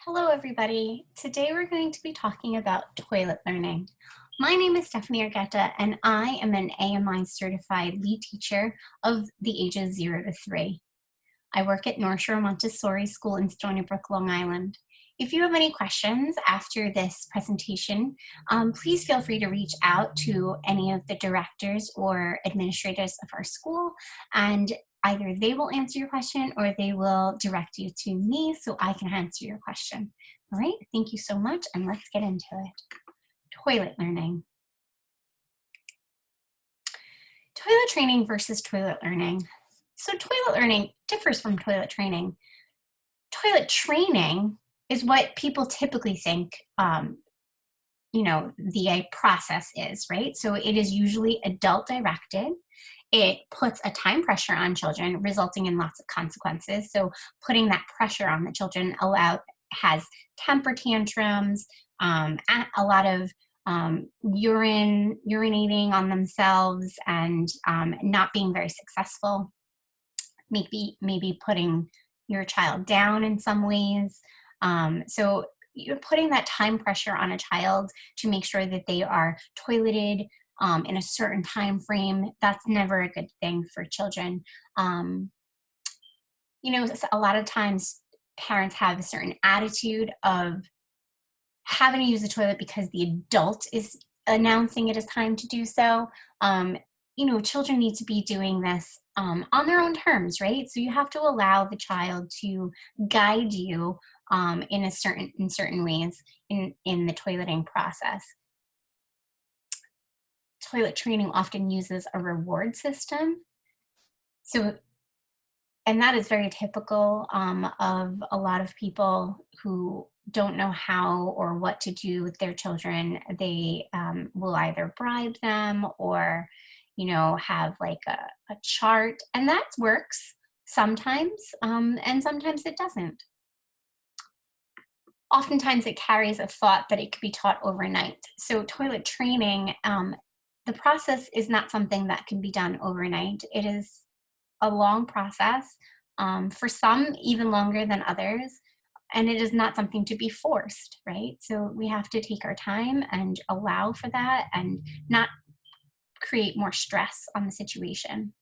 Hello, everybody. Today we're going to be talking about toilet learning. My name is Stephanie Argueta, and I am an AMI certified lead teacher of the ages 0 to 3. I work at North Shore Montessori School in Stony Brook, Long Island. If you have any questions after this presentation, please feel free to reach out to any of the directors or administrators of our school, and either they will answer your question or they will direct you to me so I can answer your question. All right, thank you so much, and let's get into it. Toilet learning. Toilet training versus toilet learning. So toilet learning differs from toilet training. Toilet training is what people typically think, the process is, right? So it is usually adult directed. It puts a time pressure on children, resulting in lots of consequences. So putting that pressure on the children has temper tantrums, a lot of urinating on themselves, and not being very successful. Maybe putting your child down in some ways. So you're putting that time pressure on a child to make sure that they are toileted in a certain time frame. That's never a good thing for children. A lot of times parents have a certain attitude of having to use the toilet because the adult is announcing it is time to do so. Children need to be doing this on their own terms, right? So you have to allow the child to guide you in certain ways in the toileting process. Toilet training often uses a reward system. And that is very typical of a lot of people who don't know how or what to do with their children. They will either bribe them or, have like a chart, and that works sometimes, and sometimes it doesn't. Oftentimes it carries a thought that it could be taught overnight. So toilet training, the process is not something that can be done overnight. It is a long process, for some even longer than others, and it is not something to be forced, right? So we have to take our time and allow for that and not create more stress on the situation.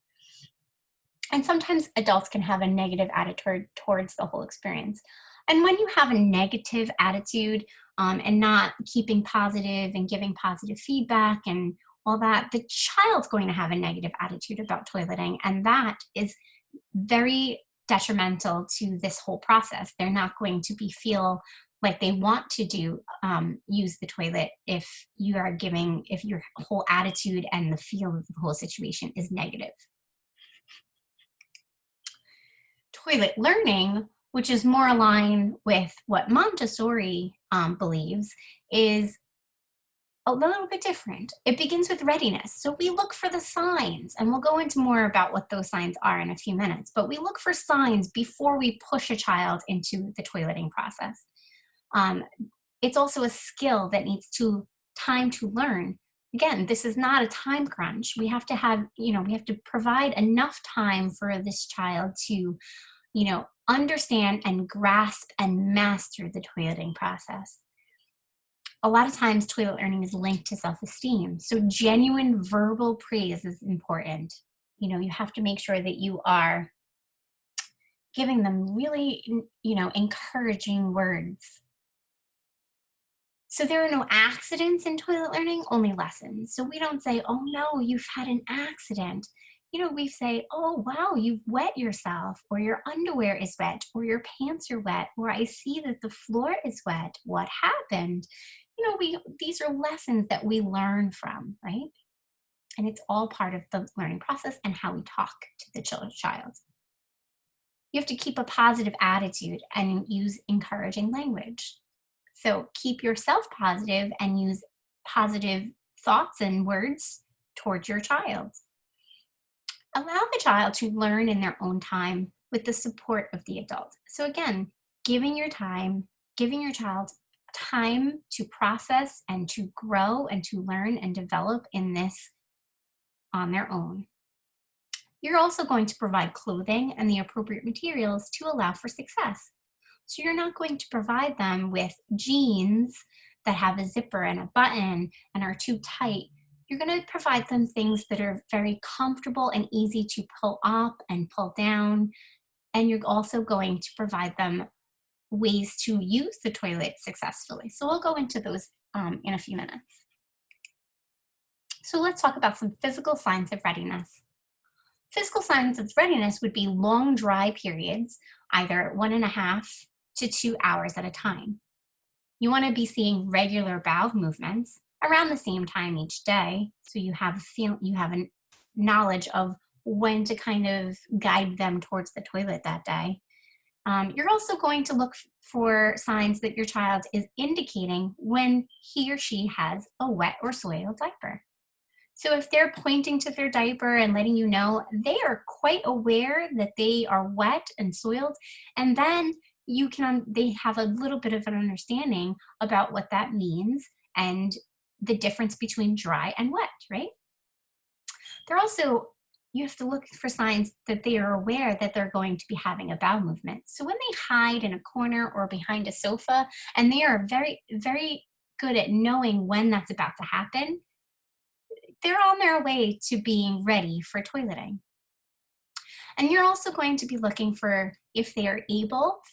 And sometimes adults can have a negative attitude towards the whole experience. And when you have a negative attitude and not keeping positive and giving positive feedback and all that, the child's going to have a negative attitude about toileting, and that is very detrimental to this whole process. They're not going to feel like they want to use the toilet if your whole attitude and the feel of the whole situation is negative. Toilet learning, which is more aligned with what Montessori believes, is a little bit different. It begins with readiness. So we look for the signs, and we'll go into more about what those signs are in a few minutes, but we look for signs before we push a child into the toileting process. It's also a skill that needs time to learn. Again, this is not a time crunch. We have to provide enough time for this child to, understand and grasp and master the toileting process. A lot of times toilet learning is linked to self-esteem. So genuine verbal praise is important. You have to make sure that you are giving them really, encouraging words. So there are no accidents in toilet learning, only lessons. So we don't say, oh no, you've had an accident. We say, oh wow, you've wet yourself, or your underwear is wet, or your pants are wet, or I see that the floor is wet. What happened? These are lessons that we learn from, right? And it's all part of the learning process and how we talk to the child. You have to keep a positive attitude and use encouraging language. So keep yourself positive and use positive thoughts and words towards your child. Allow the child to learn in their own time with the support of the adult. So again, giving your child time to process and to grow and to learn and develop in this on their own. You're also going to provide clothing and the appropriate materials to allow for success. So you're not going to provide them with jeans that have a zipper and a button and are too tight. You're going to provide them things that are very comfortable and easy to pull up and pull down. And you're also going to provide them ways to use the toilet successfully. So we'll go into those in a few minutes. So let's talk about some physical signs of readiness. Physical signs of readiness would be long dry periods, either 1.5 to 2 hours at a time. You want to be seeing regular bowel movements around the same time each day, so you have a knowledge of when to kind of guide them towards the toilet that day. You're also going to look for signs that your child is indicating when he or she has a wet or soiled diaper. So if they're pointing to their diaper and letting you know, they are quite aware that they are wet and soiled, and then they have a little bit of an understanding about what that means and the difference between dry and wet, right? They're also, you have to look for signs that they are aware that they're going to be having a bowel movement. So when they hide in a corner or behind a sofa, and they are very, very good at knowing when that's about to happen, they're on their way to being ready for toileting. And you're also going to be looking for if they are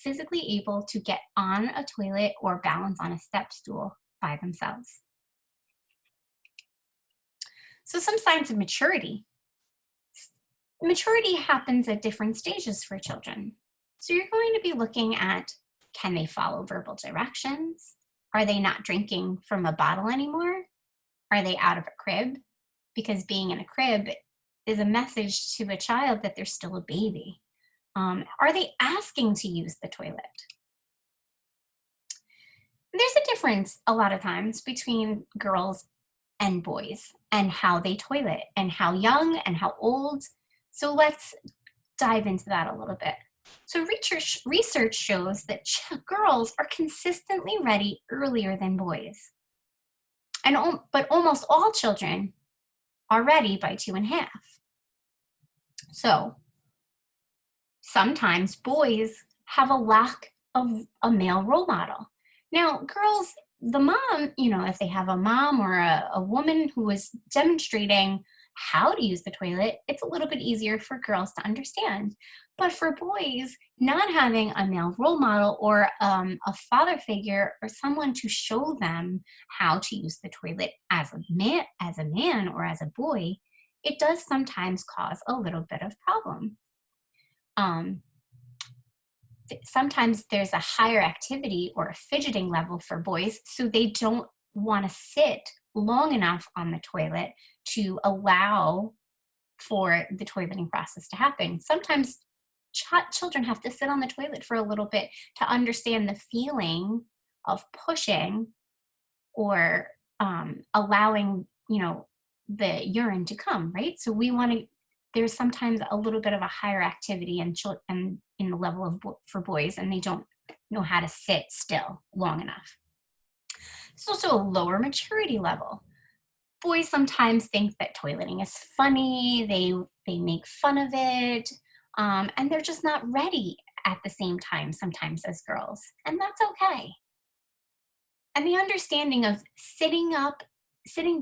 physically able to get on a toilet or balance on a step stool by themselves. So some signs of maturity. Maturity happens at different stages for children. So you're going to be looking at, can they follow verbal directions? Are they not drinking from a bottle anymore? Are they out of a crib? Because being in a crib is a message to a child that they're still a baby. Are they asking to use the toilet? There's a difference a lot of times between girls and boys and how they toilet and how young and how old. So let's dive into that a little bit. So research shows that girls are consistently ready earlier than boys. But almost all children are ready by 2.5. So sometimes boys have a lack of a male role model. Now, girls, the mom, if they have a mom or a woman who is demonstrating how to use the toilet, it's a little bit easier for girls to understand. But for boys, not having a male role model or a father figure or someone to show them how to use the toilet as a man or as a boy, it does sometimes cause a little bit of problem. Sometimes there's a higher activity or a fidgeting level for boys, so they don't want to sit long enough on the toilet to allow for the toileting process to happen. Sometimes children have to sit on the toilet for a little bit to understand the feeling of pushing or allowing, the urine to come, right? So there's sometimes a little bit of a higher activity and in the level of for boys, and they don't know how to sit still long enough. It's also a lower maturity level. Boys sometimes think that toileting is funny. They make fun of it, and they're just not ready at the same time sometimes as girls, and that's okay. And the understanding of sitting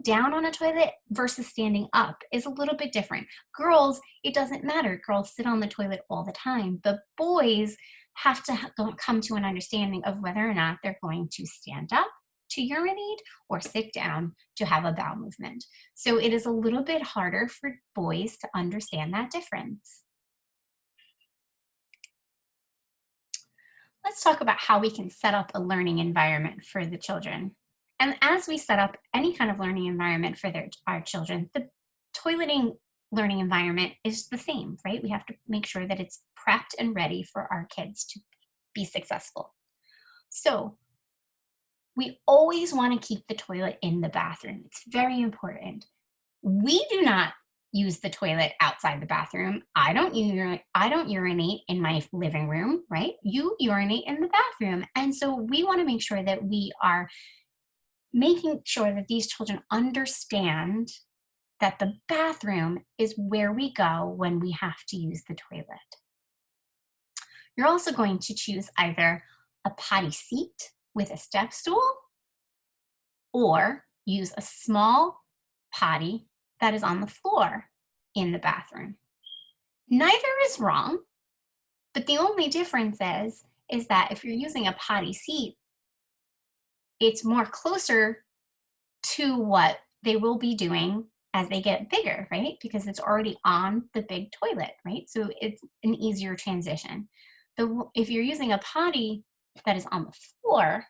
down on a toilet versus standing up is a little bit different. Girls, it doesn't matter. Girls sit on the toilet all the time, but boys have to come to an understanding of whether or not they're going to stand up to urinate or sit down to have a bowel movement. So it is a little bit harder for boys to understand that difference. Let's talk about how we can set up a learning environment for the children. And as we set up any kind of learning environment for our children, the toileting learning environment is the same, right? We have to make sure that it's prepped and ready for our kids to be successful. So we always want to keep the toilet in the bathroom. It's very important. We do not use the toilet outside the bathroom. I don't urinate in my living room, right? You urinate in the bathroom. And so we want to make sure that we are making sure that these children understand that the bathroom is where we go when we have to use the toilet. You're also going to choose either a potty seat with a step stool, or use a small potty that is on the floor in the bathroom. Neither is wrong, but the only difference is that if you're using a potty seat, it's more closer to what they will be doing as they get bigger, right? Because it's already on the big toilet, right? So it's an easier transition. If you're using a potty that is on the floor,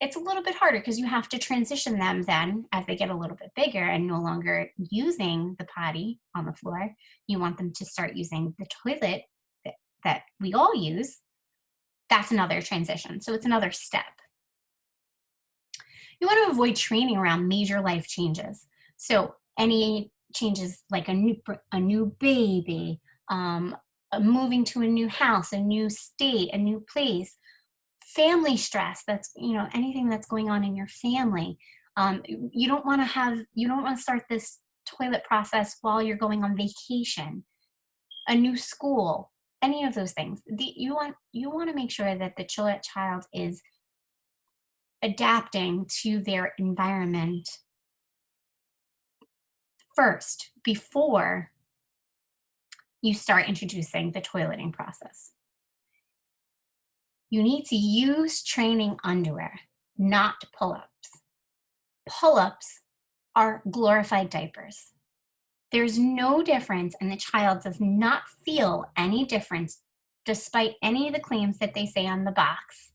it's a little bit harder because you have to transition them then as they get a little bit bigger and no longer using the potty on the floor. You want them to start using the toilet that we all use. That's another transition. So it's another step. You want to avoid training around major life changes. So any changes like a new baby, moving to a new house, a new state, a new place, family stress, that's, anything that's going on in your family. You don't want to start this toilet process while you're going on vacation, a new school, any of those things. You want to make sure that the child is adapting to their environment first before you start introducing the toileting process. You need to use training underwear, not pull-ups. Pull-ups are glorified diapers. There's no difference, and the child does not feel any difference despite any of the claims that they say on the box.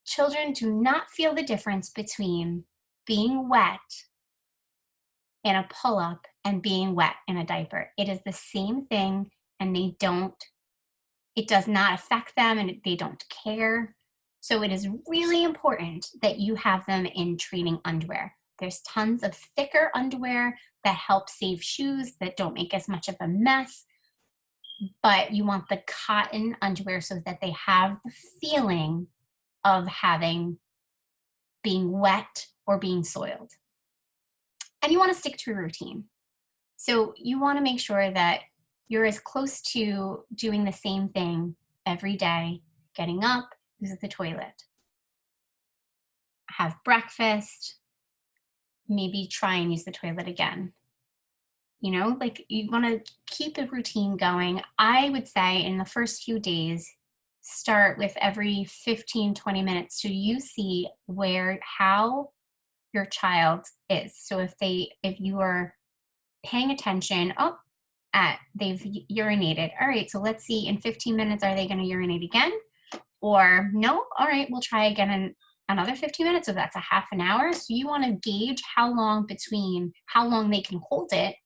Children do not feel the difference between being wet in a pull-up and being wet in a diaper. It is the same thing, and it does not affect them, and they don't care. So it is really important that you have them in training underwear. There's tons of thicker underwear that help save shoes, that don't make as much of a mess, but you want the cotton underwear so that they have the feeling of being wet or being soiled. And you want to stick to a routine. So you want to make sure that you're as close to doing the same thing every day, getting up, use the toilet, have breakfast, maybe try and use the toilet again. You want to keep a routine going. I would say in the first few days, start with every 15, 20 minutes so you see how your child is. So if you are paying attention, they've urinated. All right, so let's see, in 15 minutes, are they going to urinate again? Or no? All right, we'll try again in another 15 minutes. So that's a half an hour. So you want to gauge how long they can hold it,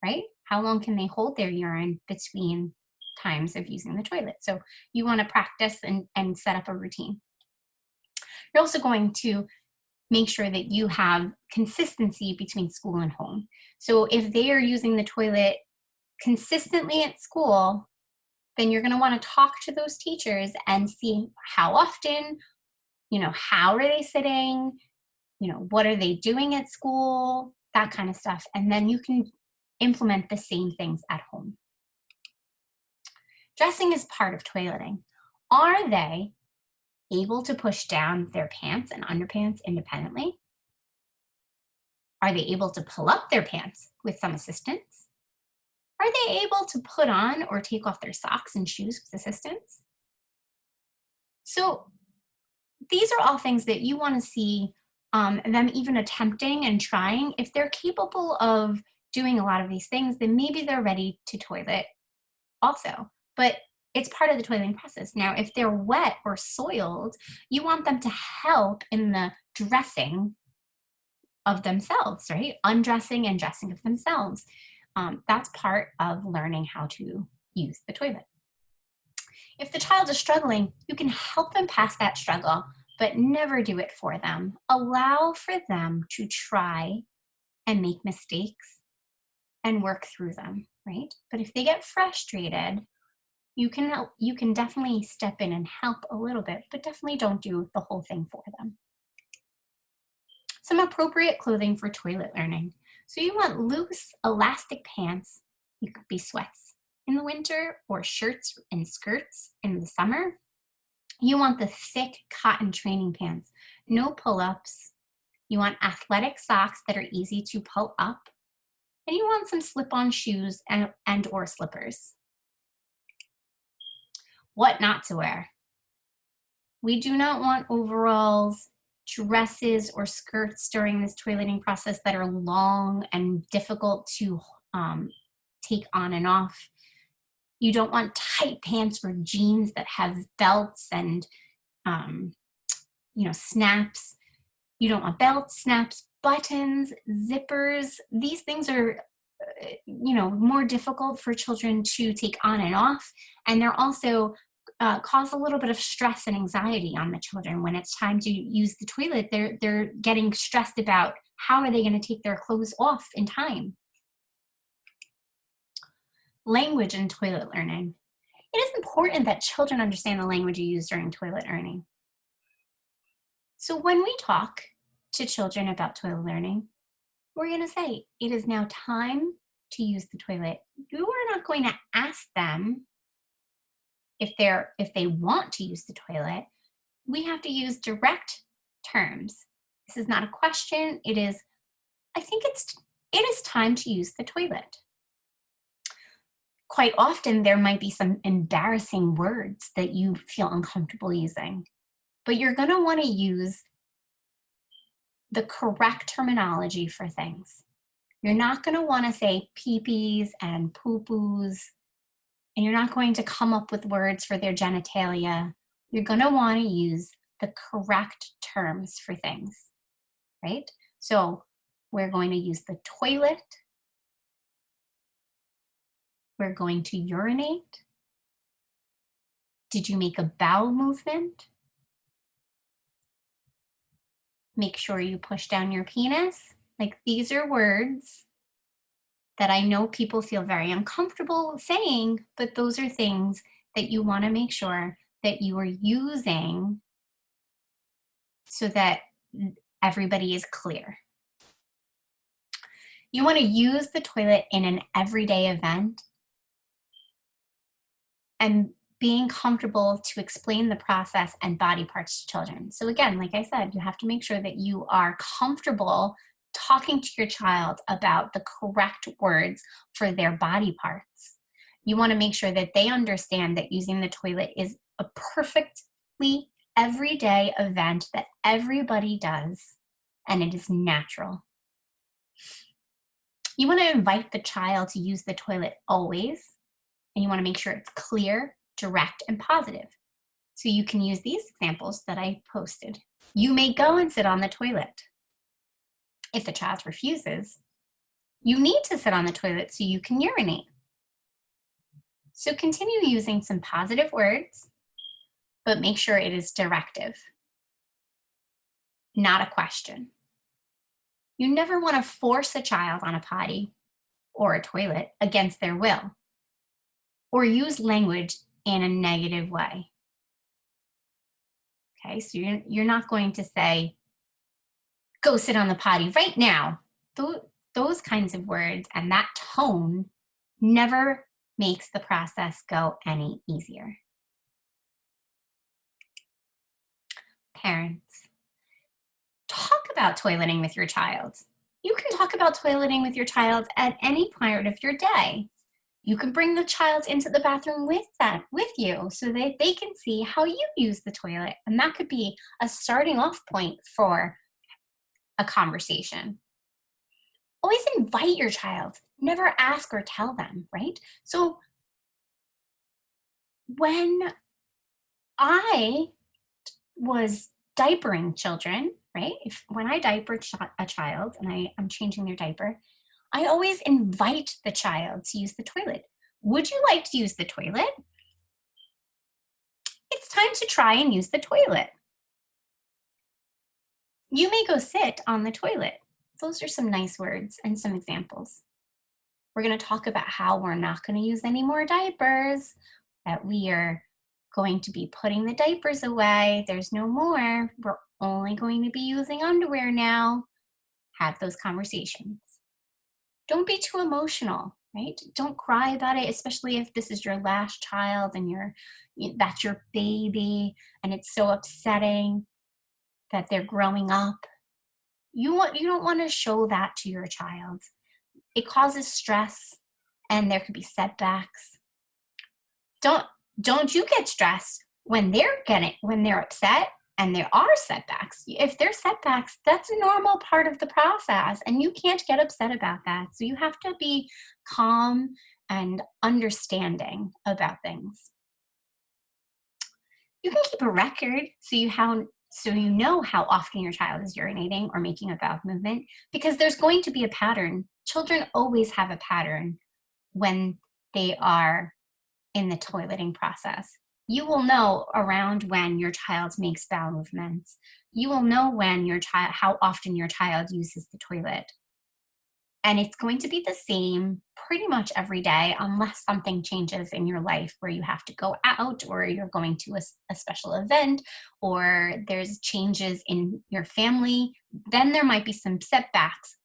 right? How long can they hold their urine between times of using the toilet? So you want to practice and set up a routine. You're also going to make sure that you have consistency between school and home. So if they are using the toilet consistently at school, then you're going to want to talk to those teachers and see how often, how are they sitting, what are they doing at school, that kind of stuff. And then you can implement the same things at home. Dressing is part of toileting. Are they able to push down their pants and underpants independently? Are they able to pull up their pants with some assistance? Are they able to put on or take off their socks and shoes with assistance? So these are all things that you want to see them even attempting and trying. If they're capable of doing a lot of these things, then maybe they're ready to toilet also. But it's part of the toileting process. Now, if they're wet or soiled, you want them to help in the dressing of themselves, right? Undressing and dressing of themselves. That's part of learning how to use the toilet. If the child is struggling, you can help them pass that struggle, but never do it for them. Allow for them to try and make mistakes and work through them, right? But if they get frustrated, you can definitely step in and help a little bit, but definitely don't do the whole thing for them. Some appropriate clothing for toilet learning. So you want loose, elastic pants. You could be sweats in the winter or shirts and skirts in the summer. You want the thick cotton training pants, no pull-ups. You want athletic socks that are easy to pull up. And you want some slip-on shoes and or slippers. What not to wear. We do not want overalls, dresses, or skirts during this toileting process that are long and difficult to take on and off. You don't want tight pants or jeans that have belts and snaps. You don't want belts, snaps, buttons, zippers. These things are more difficult for children to take on and off, and they're also cause a little bit of stress and anxiety on the children. When it's time to use the toilet, they're getting stressed about how are they going to take their clothes off in time. Language and toilet learning. It is important that children understand the language you use during toilet learning. So when we talk to children about toilet learning, we're going to say, it is now time to use the toilet. You are not going to ask them if they want to use the toilet. We have to use direct terms. This is not a question. It is, it is time to use the toilet. Quite often there might be some embarrassing words that you feel uncomfortable using, but you're going to want to use the correct terminology for things. You're not going to want to say pee-pees and poo-poos, and you're not going to come up with words for their genitalia. You're going to want to use the correct terms for things, right? So we're going to use the toilet. We're going to urinate. Did you make a bowel movement? Make sure you push down your penis. Like, these are words that I know people feel very uncomfortable saying, but those are things that you want to make sure that you are using so that everybody is clear. You want to use the toilet in an everyday event and being comfortable to explain the process and body parts to children. So again, like I said, you have to make sure that you are comfortable talking to your child about the correct words for their body parts. You want to make sure that they understand that using the toilet is a perfectly everyday event that everybody does, and it is natural. You want to invite the child to use the toilet always, and you want to make sure it's clear, direct, and positive. So you can use these examples that I posted. You may go and sit on the toilet. If the child refuses, you need to sit on the toilet so you can urinate. So continue using some positive words, but make sure it is directive, not a question. You never want to force a child on a potty or a toilet against their will, or use language in a negative way. Okay, so you're not going to say, go sit on the potty right now. Those kinds of words and that tone never makes the process go any easier. Parents, talk about toileting with your child. You can talk about toileting with your child at any part of your day. You can bring the child into the bathroom with you so that they can see how you use the toilet. And that could be a starting off point for a conversation. Always invite your child. Never ask or tell them, right? So when I was diapering children, right? When I diaper a child and I'm changing their diaper, I always invite the child to use the toilet. Would you like to use the toilet? It's time to try and use the toilet. You may go sit on the toilet. Those are some nice words and some examples. We're going to talk about how we're not going to use any more diapers, that we are going to be putting the diapers away. There's no more. We're only going to be using underwear now. Have those conversations. Don't be too emotional. right? Don't cry about it, especially if this is your last child and that's your baby and it's so upsetting that they're growing up. You don't want to show that to your child. It causes stress and there could be setbacks. Don't don't you get stressed when they're upset and there are setbacks. If there's setbacks, that's a normal part of the process and you can't get upset about that. So you have to be calm and understanding about things. You can keep a record so you know how often your child is urinating or making a bowel movement, because there's going to be a pattern. Children always have a pattern when they are in the toileting process. You will know around when your child makes bowel movements. You will know how often your child uses the toilet. And it's going to be the same pretty much every day, unless something changes in your life where you have to go out or you're going to a special event or there's changes in your family. Then there might be some setbacks,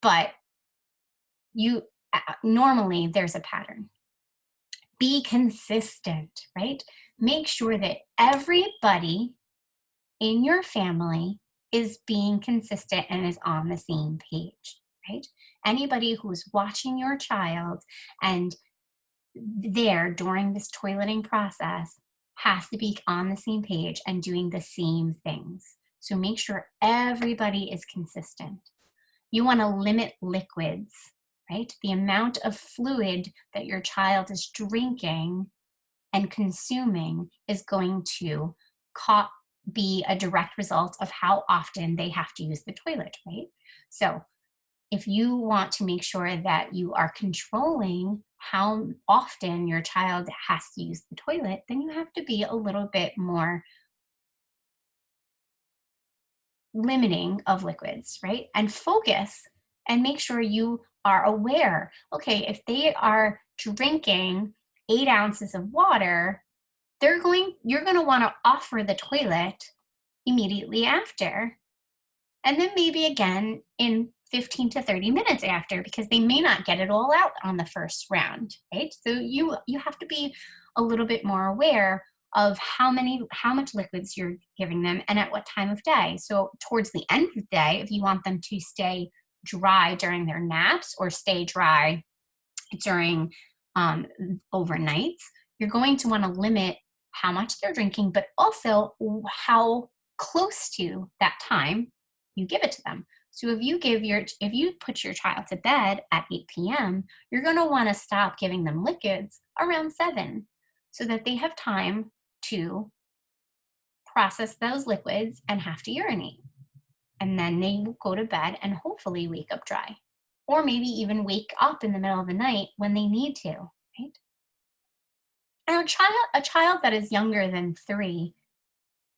but you normally there's a pattern. Be consistent, right? Make sure that everybody in your family is being consistent and is on the same page, right? Anybody who's watching your child and there during this toileting process has to be on the same page and doing the same things. So make sure everybody is consistent. You want to limit liquids, right? The amount of fluid that your child is drinking and consuming is going to be a direct result of how often they have to use the toilet, right? So if you want to make sure that you are controlling how often your child has to use the toilet, then you have to be a little bit more limiting of liquids, right? And focus and make sure you are aware. Okay, if they are drinking 8 ounces of water, you're going to want to offer the toilet immediately after. And then maybe again in 15 to 30 minutes after, because they may not get it all out on the first round, right? So you have to be a little bit more aware of how much liquids you're giving them and at what time of day. So towards the end of the day, if you want them to stay dry during their naps or stay dry during overnights, you're going to want to limit how much they're drinking, but also how close to that time you give it to them. So if you put your child to bed at 8 p.m., you're going to want to stop giving them liquids around 7 so that they have time to process those liquids and have to urinate. And then they will go to bed and hopefully wake up dry. Or maybe even wake up in the middle of the night when they need to, right? And a child that is younger than 3,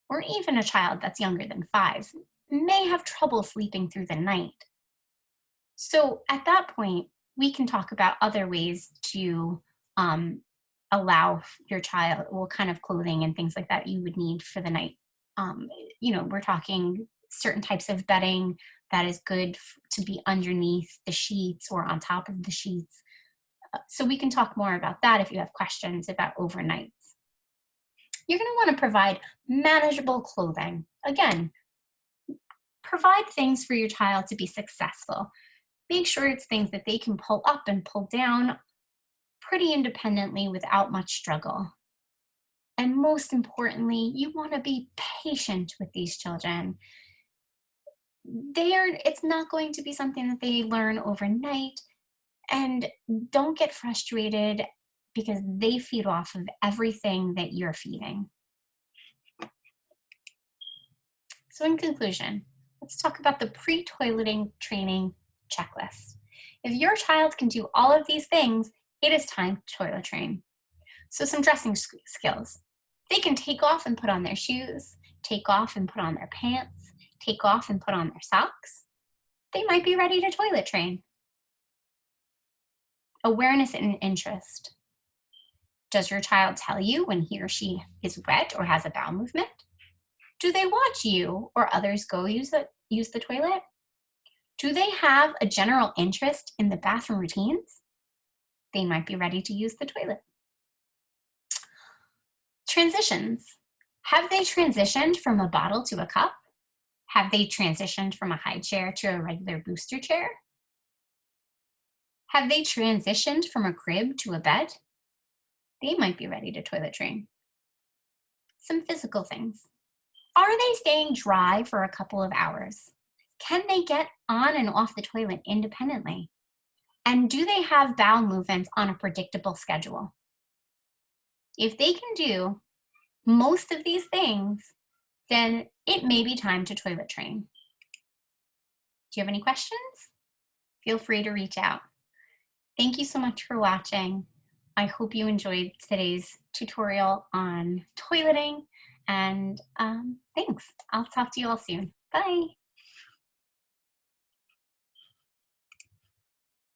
or even a child that's younger than 5, may have trouble sleeping through the night. So at that point, we can talk about other ways to allow your child what kind of clothing and things like that you would need for the night. We're talking certain types of bedding that is good to be underneath the sheets or on top of the sheets. So we can talk more about that if you have questions about overnights. You're going to want to provide manageable clothing. Again, provide things for your child to be successful. Make sure it's things that they can pull up and pull down pretty independently without much struggle. And most importantly, you want to be patient with these children. It's not going to be something that they learn overnight. And don't get frustrated because they feed off of everything that you're feeding. So in conclusion, let's talk about the pre-toileting training checklist. If your child can do all of these things, it is time to toilet train. So some dressing skills. They can take off and put on their shoes, take off and put on their pants, take off and put on their socks. They might be ready to toilet train. Awareness and interest. Does your child tell you when he or she is wet or has a bowel movement? Do they watch you or others go use the toilet? Do they have a general interest in the bathroom routines? they might be ready to use the toilet. Transitions. Have they transitioned from a bottle to a cup? Have they transitioned from a high chair to a regular booster chair? Have they transitioned from a crib to a bed? They might be ready to toilet train. Some physical things. Are they staying dry for a couple of hours? Can they get on and off the toilet independently? And do they have bowel movements on a predictable schedule? If they can do most of these things, then it may be time to toilet train. Do you have any questions? Feel free to reach out. Thank you so much for watching. I hope you enjoyed today's tutorial on toileting, and thanks. I'll talk to you all soon. Bye.